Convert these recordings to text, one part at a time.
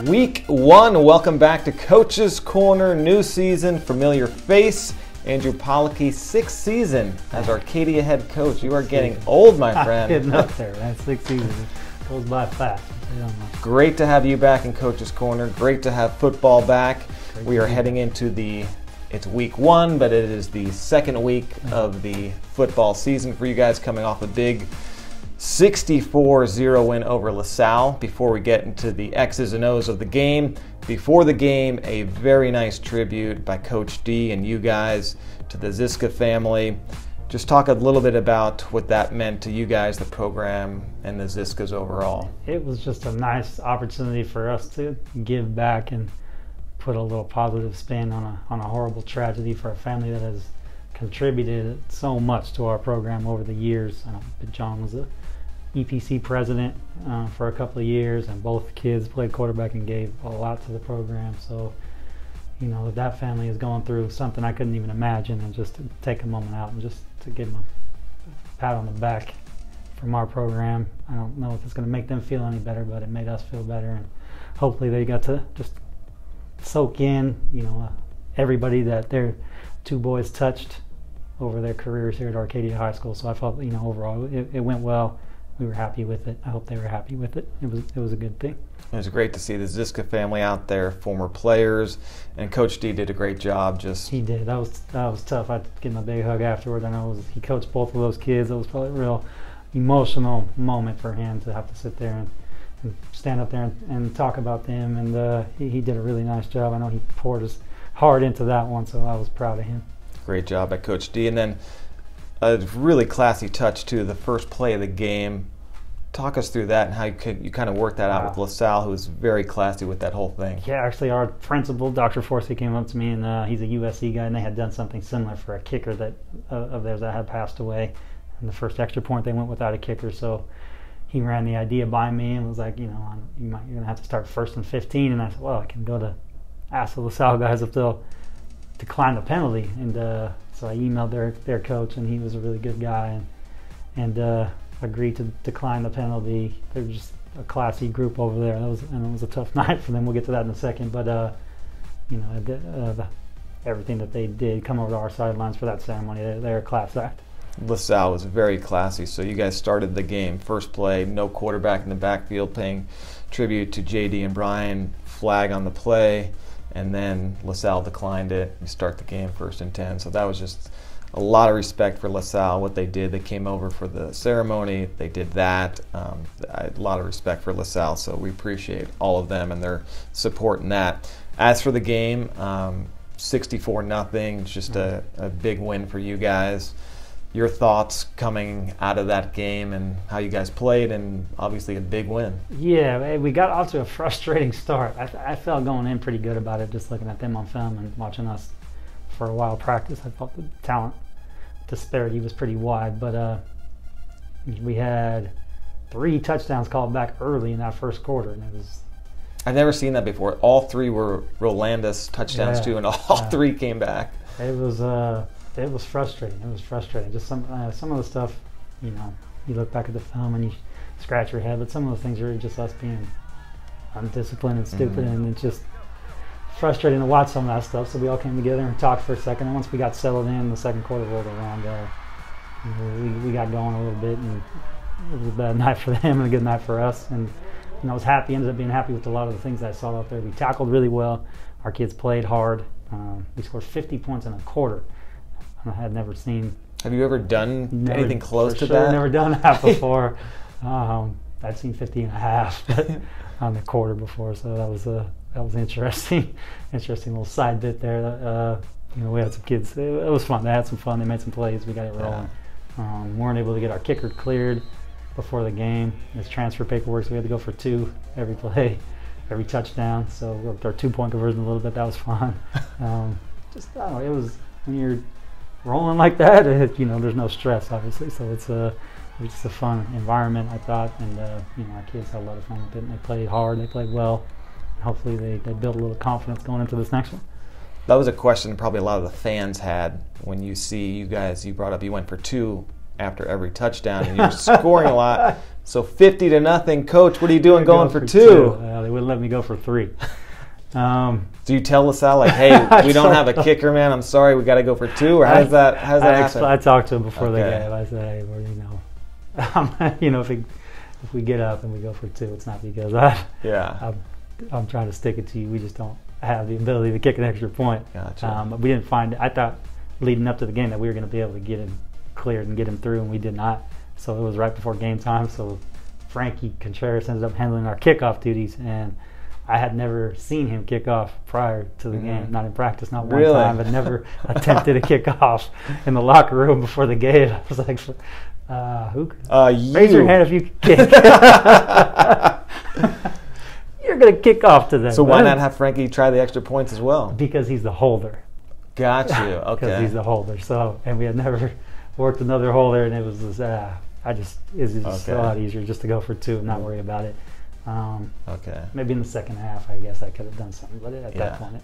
Week 1, welcome back to Coach's Corner, new season, familiar face. Andrew Pollocky, 6th season as Arcadia head coach. You are getting old, my friend. Getting up there, man. 6 seasons. It goes by fast. Great to have you back in Coach's Corner. Great to have football back. We are heading into it's week 1, but it is the second week of the football season for you guys, coming off a big 64-0 win over LaSalle. Before we get into the X's and O's of the game, before the game, a very nice tribute by Coach D and you guys to the Ziska family. Just talk a little bit about what that meant to you guys, the program, and the Ziskas overall. It was just a nice opportunity for us to give back and put a little positive spin on a horrible tragedy for a family that has contributed so much to our program over the years. John was a EPC president for a couple of years, and both kids played quarterback and gave a lot to the program. So, you know, that family is going through something I couldn't even imagine, and just to take a moment out and just to give them a pat on the back from our program. I don't know if it's going to make them feel any better, but it made us feel better, and hopefully they got to just soak in, you know, everybody that their two boys touched over their careers here at Arcadia High School. So I felt, you know, overall it went well. We were happy with it. I hope they were happy with it. It was a good thing. It was great to see the Ziska family out there, former players, and Coach D did a great job. He did. That was tough. I had to give him a big hug afterward. I know he coached both of those kids. It was probably a real emotional moment for him to have to sit there and stand up there and talk about them. And he did a really nice job. I know he poured his heart into that one, so I was proud of him. Great job by Coach D. And then a really classy touch too, the first play of the game. Talk us through that and how you kind of worked that out with LaSalle, who was very classy with that whole thing. Yeah, actually our principal, Dr. Forsey, came up to me, and he's a USC guy, and they had done something similar for a kicker of theirs that had passed away. And the first extra point they went without a kicker, so he ran the idea by me and was like, you know, you're going to have to start 1st and 15. And I said, well, I can go to ask the LaSalle guys if they'll decline the penalty. And so I emailed their coach, and he was a really good guy, and agreed to decline the penalty. They're just a classy group over there. It was a tough night for them. We'll get to that in a second. But you know, everything that they did, come over to our sidelines for that ceremony, they're a class act. LaSalle was very classy. So you guys started the game, first play, no quarterback in the backfield, paying tribute to JD and Brian, flag on the play, and then LaSalle declined it. You start the game 1st and 10. So that was just a lot of respect for LaSalle, what they did. They came over for the ceremony. They did that. A lot of respect for LaSalle, so we appreciate all of them and their support in that. As for the game, 64-0, just a big win for you guys. Your thoughts coming out of that game and how you guys played, and obviously a big win. Yeah, we got off to a frustrating start. I felt going in pretty good about it, just looking at them on film and watching us for a while practice. I thought the talent disparity was pretty wide, but we had 3 touchdowns called back early in that first quarter, and it was. I've never seen that before. All 3 were Rolanda's touchdowns too, and all 3 came back. It was frustrating. It was frustrating. Just some of the stuff, you know, you look back at the film and you scratch your head, but some of the things are just us being undisciplined and stupid, and it's just frustrating to watch some of that stuff. So we all came together and talked for a second, and once we got settled in, the second quarter rolled around. We got going a little bit, and it was a bad night for them and a good night for us. And I was happy. Ended up being happy with a lot of the things I saw out there. We tackled really well. Our kids played hard. We scored 50 points in a quarter. I had never seen. Have you ever done anything close to that? Never done that before. I'd seen 50 and a half on the quarter before, so that was interesting. Interesting little side bit there. You know, we had some kids. It was fun. They had some fun. They made some plays. We got it rolling. We weren't able to get our kicker cleared before the game. It's transfer paperwork, so we had to go for 2 every play, every touchdown. So we worked our 2-point conversion a little bit. That was fun. I don't know. It was when you're rolling like that. You know, there's no stress, obviously. So it was just a fun environment, I thought, and you know, our kids had a lot of fun with it. And they played hard. They played well. Hopefully they build a little confidence going into this next one. That was a question probably a lot of the fans had when you see you guys, you brought up you went for 2 after every touchdown and you're scoring a lot. So 50-0, coach, what are you doing going for 2? They wouldn't let me go for 3. Do you tell LaSalle, like, hey, we don't have a kicker, man, I'm sorry, we got to go for 2? Or how does that happen? I talked to him before the game. I said, hey, well, if we get up and we go for 2, it's not because I'm trying to stick it to you. We just don't have the ability to kick an extra point. Gotcha. But we didn't find it. I thought leading up to the game that we were going to be able to get him cleared and get him through, and we did not. So it was right before game time. So Frankie Contreras ended up handling our kickoff duties, and I had never seen him kick off prior to the game, not in practice, not one time, but never attempted a kickoff in the locker room before the game. I was like, raise your hand if you can kick. You're going to kick off today. So why not have Frankie try the extra points as well? Because he's the holder. Got you. Okay. Because he's the holder. So, and we had never worked another holder, and it was just, it's just a lot easier just to go for 2 and not worry about it. Maybe in the second half, I guess I could have done something, but at that point,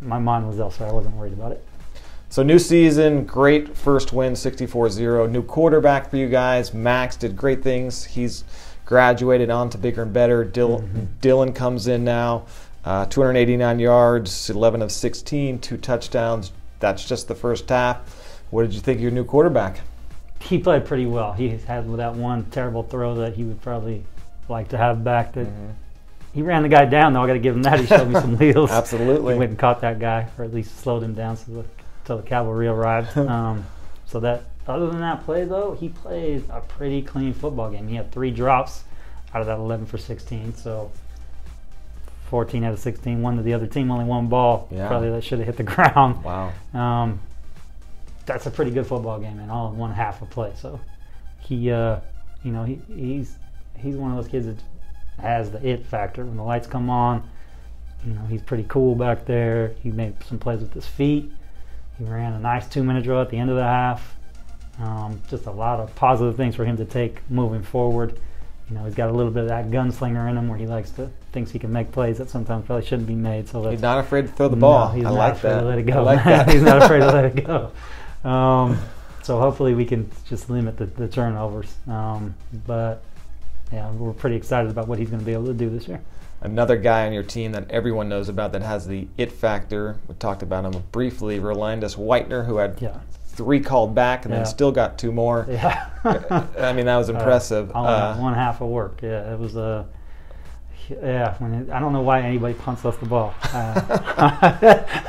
my mind was elsewhere. I wasn't worried about it. So new season, great first win, 64-0. New quarterback for you guys. Max did great things. He's graduated on to bigger and better. Dylan comes in now, 289 yards, 11 of 16, 2 touchdowns. That's just the first half. What did you think of your new quarterback? He played pretty well. He had that one terrible throw that he would probably like to have back. That he ran the guy down, though. I got to give him that. He showed me some wheels. Absolutely. He went and caught that guy, or at least slowed him down until the cavalry arrived. So that, other than that play, though, he played a pretty clean football game. He had 3 drops out of that 11 for 16. So 14 out of 16. One to the other team, only 1 ball. Probably that should have hit the ground. Wow. That's a pretty good football game, and all in 1 half of play. So he, he's one of those kids that has the it factor. When the lights come on, he's pretty cool back there. He made some plays with his feet. He ran a nice 2-minute drill at the end of the half. Just a lot of positive things for him to take moving forward. He's got a little bit of that gunslinger in him where he thinks he can make plays that sometimes probably shouldn't be made. So he's not afraid to throw the ball. No, he's I not like afraid that. to let it go. I like that. He's not afraid to let it go. So hopefully we can just limit the turnovers. But yeah, we're pretty excited about what he's going to be able to do this year. Another guy on your team that everyone knows about that has the it factor, we talked about him briefly, Rolandus Whitener, who had 3 called back and then still got 2 more. Yeah. I mean, that was impressive. Only 1 half of work. Yeah, it was I don't know why anybody punts us the ball.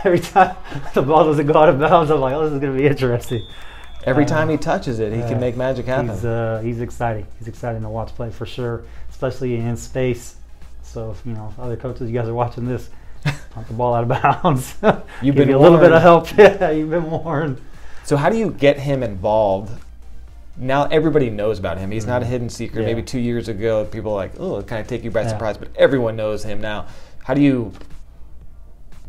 Every time the ball doesn't go out of bounds, I'm like, oh, this is going to be interesting. Every time he touches it, he can make magic happen. He's exciting. He's exciting to watch play for sure, especially in space. So if other coaches, you guys are watching this, punt the ball out of bounds. You've been a little bit of help. Yeah, you've been warned. So how do you get him involved? Now everybody knows about him. He's not a hidden secret. Maybe 2 years ago, people were like, oh, it kind of take you by surprise, but everyone knows him now. How do you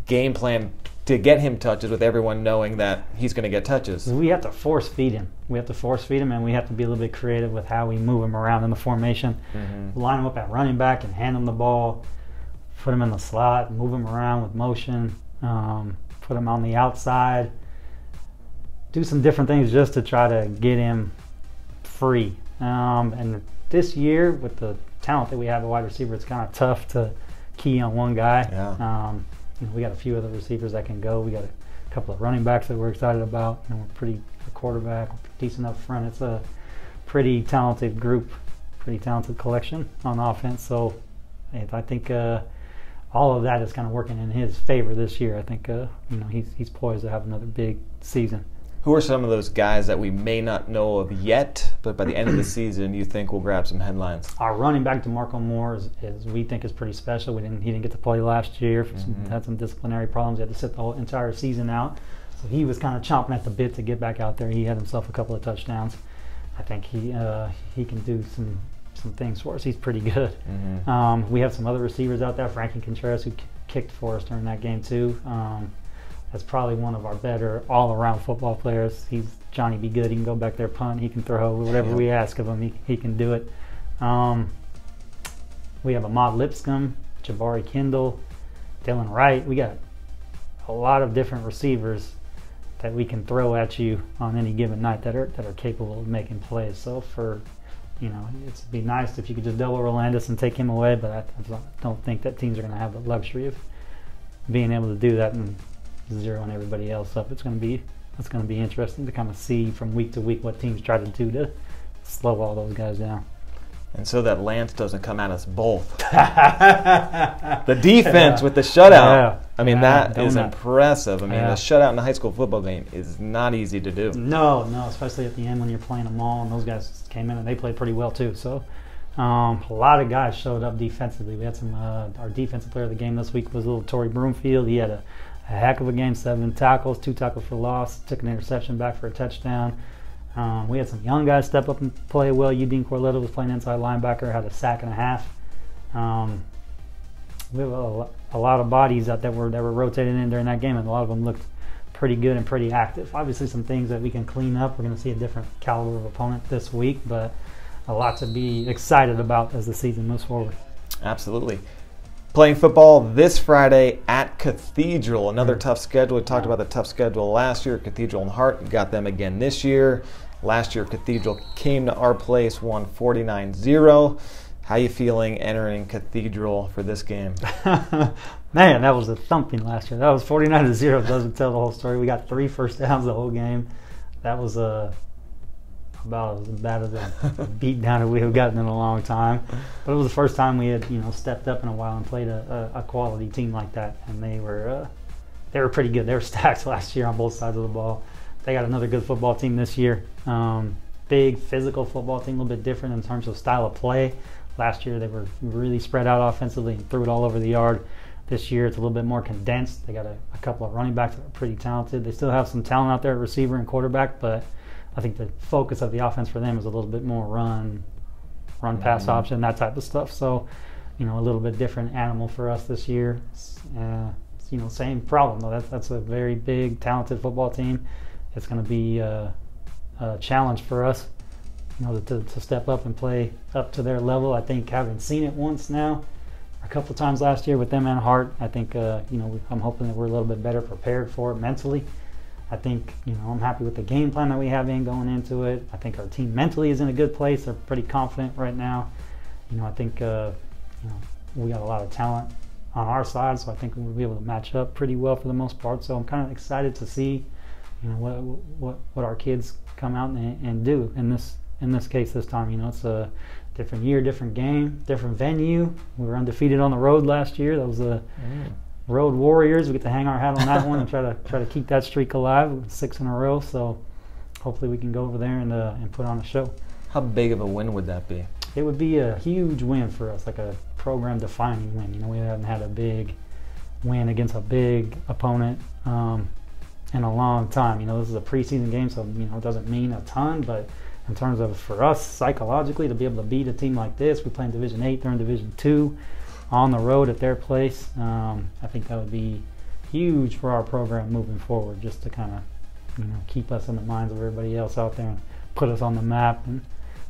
game plan to get him touches with everyone knowing that he's going to get touches? We have to force feed him. And we have to be a little bit creative with how we move him around in the formation. Line him up at running back and hand him the ball. Put him in the slot, move him around with motion. Put him on the outside. Do some different things just to try to get him free. And this year, with the talent that we have at wide receiver, it's kind of tough to key on one guy. We got a few other receivers that can go. We got a couple of running backs that we're excited about. We're a quarterback, decent up front. It's a pretty talented group, pretty talented collection on offense. So I think all of that is kind of working in his favor this year. I think he's poised to have another big season. Who are some of those guys that we may not know of yet, but by the end of the season you think will grab some headlines? Our running back, DeMarco Moore, is we think is pretty special. He didn't get to play last year. Had some disciplinary problems. He had to sit the whole entire season out. So he was kind of chomping at the bit to get back out there. He had himself a couple of touchdowns. I think he can do some things for us. He's pretty good. We have some other receivers out there. Frankie Contreras, who kicked for us during that game too. That's probably one of our better all-around football players. He's Johnny Be Good. He can go back there, punt. He can throw whatever we ask of him. He can do it. We have Ahmad Lipscomb, Jabari Kendall, Dylan Wright. We got a lot of different receivers that we can throw at you on any given night that are capable of making plays. So for it'd be nice if you could just double Rolandis and take him away, but I don't think that teams are going to have the luxury of being able to do that and zeroing everybody else up. It's going to be interesting to kind of see from week to week what teams try to do to slow all those guys down. And so that Lance doesn't come at us both. The defense with the shutout. Yeah. I mean, that is impressive. I mean, a shutout in a high school football game is not easy to do. No, especially at the end when you're playing them all, and those guys came in and they played pretty well too. So a lot of guys showed up defensively. We had some, our defensive player of the game this week was little Torrey Broomfield. He had a heck of a game, 7 tackles, 2 tackles for loss, took an interception back for a touchdown. We had some young guys step up and play well. Eugene Corletto was playing inside linebacker, had a sack and a half. We have a lot of bodies out that were rotating in during that game, and a lot of them looked pretty good and pretty active. Obviously some things that we can clean up. We're going to see a different caliber of opponent this week, but a lot to be excited about as the season moves forward. Absolutely. Playing football this Friday at Cathedral. Another tough schedule. We talked about the tough schedule last year. Cathedral and Hart, we got them again this year. Last year, Cathedral came to our place, won 49-0. How you feeling entering Cathedral for this game? Man, that was a thumping last year. That was 49-0. Doesn't tell the whole story. We got 3 first downs the whole game. That was about as bad as a beat down that we have gotten in a long time. But it was the first time we had stepped up in a while and played a quality team like that, and they were pretty good. They were stacked last year on both sides of the ball. They got another good football team this year. Big physical football team, a little bit different in terms of style of play. Last year they were really spread out offensively and threw it all over the yard. This year it's a little bit more condensed. They got a couple of running backs that are pretty talented. They still have some talent out there at receiver and quarterback, but I think the focus of the offense for them is a little bit more run pass option, that type of stuff. So, a little bit different animal for us this year. Same problem though. That's a very big, talented football team. It's going to be a challenge for us, to step up and play up to their level. I think having seen it once now, a couple of times last year with them and Hart, I think I'm hoping that we're a little bit better prepared for it mentally. I think, I'm happy with the game plan that we have going into it. I think our team mentally is in a good place. They're pretty confident right now. I think, we got a lot of talent on our side, so I think we'll be able to match up pretty well for the most part. So I'm kind of excited to see, what our kids come out and do in this case this time. It's a different year, different game, different venue. We were undefeated on the road last year. That was a Road Warriors. We get to hang our hat on that one and try to keep that streak alive, 6 in a row. So hopefully we can go over there and put on a show. How big of a win would that be? It would be a huge win for us, like a program-defining win. We haven't had a big win against a big opponent in a long time. This is a preseason game, so it doesn't mean a ton, but in terms of for us psychologically to be able to beat a team like this, we play in Division 8, they're in Division 2, on the road at their place. I think that would be huge for our program moving forward, just to kind of keep us in the minds of everybody else out there and put us on the map and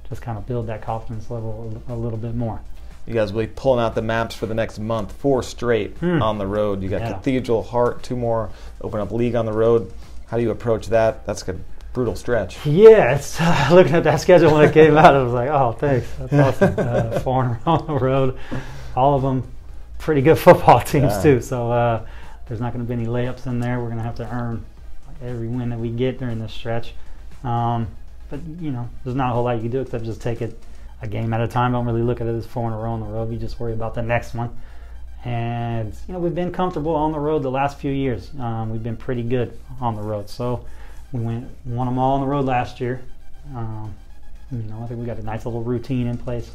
just kind of build that confidence level a little bit more. You guys will be pulling out the maps for the next month, 4 straight on the road. You got Cathedral, Hart, 2 more, open up league on the road. How do you approach that? That's a brutal stretch. Yeah, it's looking at that schedule when it came out, I was like, oh, thanks. That's awesome. 4 on the road. All of them pretty good football teams too. So there's not going to be any layups in there. We're going to have to earn every win that we get during this stretch. But there's not a whole lot you can do except just take it a game at a time. Don't really look at it as 4 in a row on the road. You just worry about the next one. And we've been comfortable on the road the last few years. We've been pretty good on the road. So we won them all on the road last year. I think we got a nice little routine in place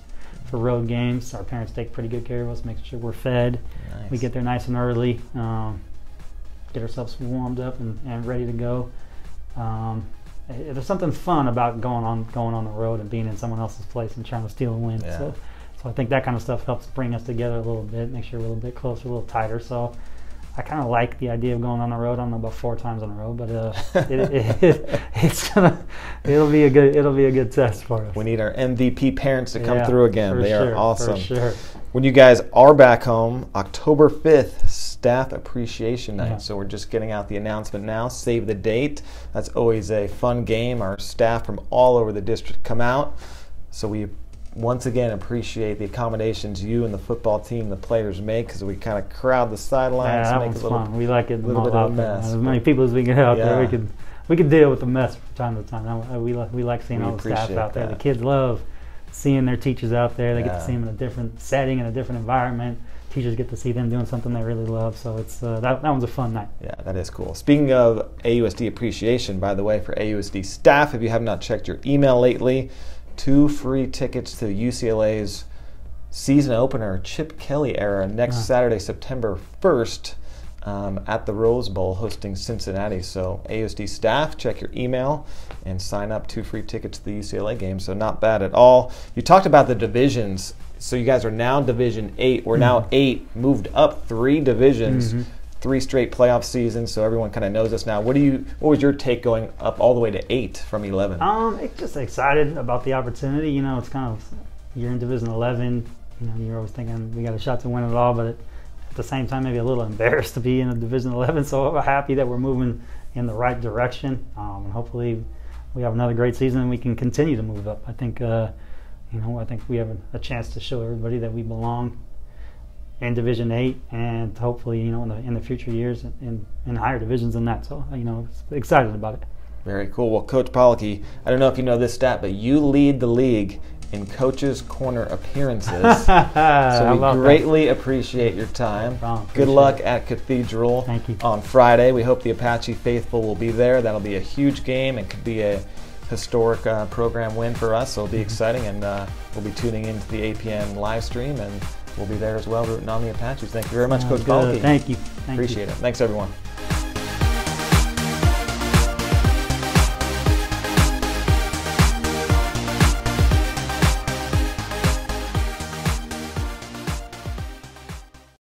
for road games. Our parents take pretty good care of us, making sure we're fed. Nice. We get there nice and early, get ourselves warmed up and ready to go. There's something fun about going on the road and being in someone else's place and trying to steal a win. Yeah. So I think that kind of stuff helps bring us together a little bit, make sure we're a little bit closer, a little tighter. So I kind of like the idea of going on the road. I don't know about 4 times in a row, but it'll be a good test for us. We need our MVP parents to come through again. They are awesome. For sure. When you guys are back home, October 5th, Staff Appreciation Night. Yeah. So we're just getting out the announcement now. Save the date. That's always a fun game. Our staff from all over the district come out. So we once again appreciate the accommodations you and the football team, the players make, because we kind of crowd the sidelines. Yeah, that one's fun. We like it. Little bit of a mess. As many people as we get out there, we could deal with the mess from time to time. We like seeing all the staff out there. The kids love seeing their teachers out there. They get to see them in a different setting, in a different environment. Teachers get to see them doing something they really love. So it's that one's a fun night. Yeah, that is cool. Speaking of AUSD appreciation, by the way, for AUSD staff, if you have not checked your email lately, 2 free tickets to UCLA's season opener, Chip Kelly era, next Saturday, September 1st, at the Rose Bowl, hosting Cincinnati. So AUSD staff, check your email and sign up. 2 free tickets to the UCLA game. So not bad at all. You talked about the divisions. So you guys are now Division 8. We're now 8, moved up 3 divisions. 3 straight playoff seasons, so everyone kind of knows us now. What was your take going up all the way to 8 from 11? It's just excited about the opportunity. You know, it's kind of, you're in Division 11. You know, you're always thinking we got a shot to win it all, but at the same time, maybe a little embarrassed to be in a Division 11. So I'm happy that we're moving in the right direction, and hopefully we have another great season and we can continue to move up. I think, I think we have a chance to show everybody that we belong in Division 8, and hopefully, in the future years in higher divisions than that. So, excited about it. Very cool. Well, Coach Pollocky, I don't know if you know this stat, but you lead the league in Coach's Corner appearances. So we greatly appreciate your time. Good luck at Cathedral on Friday. We hope the Apache faithful will be there. That'll be a huge game and could be a historic program win for us. So it'll be exciting, and we'll be tuning into the 8 p.m. live stream, and we'll be there as well rooting on the Apaches. Thank you very much, Coach Pollocky. Thank you. Appreciate it. Thanks, everyone.